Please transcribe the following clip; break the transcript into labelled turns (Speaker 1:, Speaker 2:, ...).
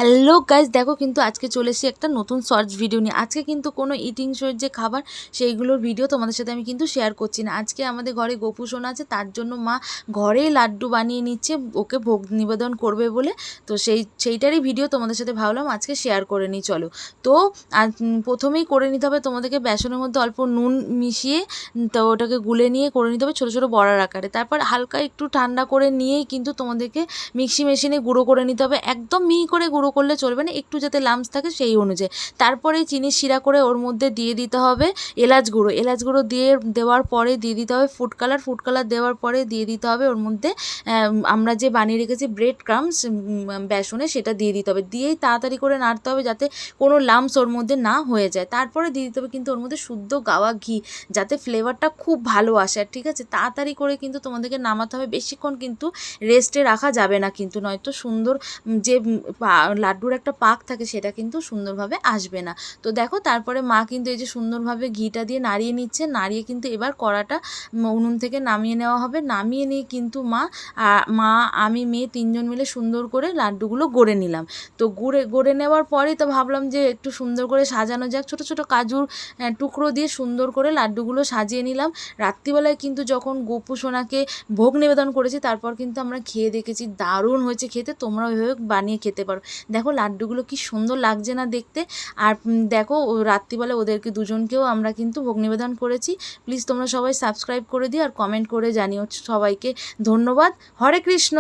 Speaker 1: Hello guys, দেখো কিন্তু আজকে চলে এসেছি একটা নতুন শর্টস ভিডিও নিয়ে। আজকে কিন্তু কোনো ইটিং শোর যে খাবার সেইগুলোর ভিডিও তোমাদের সাথে আমি কিন্তু শেয়ার করছি না। আজকে আমাদের ঘরে গোপু সোনা আছে, তার জন্য মা ঘরেই লাড্ডু বানিয়ে নিচ্ছে ওকে ভোগ নিবেদন করবে বলে। তো সেইটারই ভিডিও তোমাদের সাথে ভাবলাম আজকে শেয়ার করে নিই, চলো। তো প্রথমেই করে নিতে হবে তোমাদেরকে বেসনের মধ্যে অল্প নুন মিশিয়ে, তো ওটাকে গুলে নিয়ে করে নিতে হবে ছোটো ছোটো বড়ার আকারে। তারপর হালকা একটু ঠান্ডা করে নিয়েই কিন্তু তোমাদেরকে মিক্সি মেশিনে গুঁড়ো করে নিতে হবে। একদম মিহি করে গুঁড়ো করলে চলবে না, একটু যাতে লাম্পস থাকে সেই অনুযায়ী। তারপরে চিনির শিরা করে ওর মধ্যে দিয়ে দিতে হবে এলাচ গুঁড়ো দেওয়ার পরে দিয়ে দিতে হবে ফুড কালার দেওয়ার পরে দিয়ে দিতে হবে ওর মধ্যে আমরা যে বানিয়ে রেখেছি ব্রেড ক্রামস বেসনে, সেটা দিয়ে দিতে হবে। দিয়েই তাড়াতাড়ি করে নাড়তে হবে যাতে কোনো লাম্পস ওর মধ্যে না হয়ে যায়। তারপরে দিয়ে দিতে হবে কিন্তু ওর মধ্যে শুদ্ধ গাওয়া ঘি, যাতে ফ্লেভারটা খুব ভালো আসে। আর ঠিক আছে, তাড়াতাড়ি করে কিন্তু তোমাদেরকে নামাতে হবে, বেশিক্ষণ কিন্তু রেস্টে রাখা যাবে না, কিন্তু নয়তো সুন্দর যে লাড্ডুর একটা পাক থাকে সেটা কিন্তু সুন্দরভাবে আসবে না। তো দেখো, তারপরে মা কিন্তু এই যে সুন্দরভাবে ঘিটা দিয়ে নাড়িয়ে নিচ্ছে, নাড়িয়ে কিন্তু এবার কড়াটা উনুন থেকে নামিয়ে নেওয়া হবে। নামিয়ে নিয়ে কিন্তু মা আমি মেয়ে তিনজন মিলে সুন্দর করে লাড্ডুগুলো গড়ে নিলাম। তো গড়ে নেওয়ার পরে তো ভাবলাম যে একটু সুন্দর করে সাজানো যাক, ছোটো ছোটো কাজুর টুকরো দিয়ে সুন্দর করে লাড্ডুগুলো সাজিয়ে নিলাম। রাত্রিবেলায় কিন্তু যখন গোপু সোনাকে ভোগ নিবেদন করেছি তারপর কিন্তু আমরা খেয়ে দেখেছি, দারুণ হয়েছে খেতে। তোমরা ওইভাবে বানিয়ে খেতে পারো। দেখো লাড্ডুগুলো কি সুন্দর লাগছে না দেখতে। আর দেখো রাত্রিবেলা ওদেরকে দুজনকেও আমরা কিন্তু ভোগ নিবেদন করেছি। প্লিজ তোমরা সবাই সাবস্ক্রাইব করে দিও আর কমেন্ট করে জানিও। সবাইকে ধন্যবাদ। হরে কৃষ্ণ।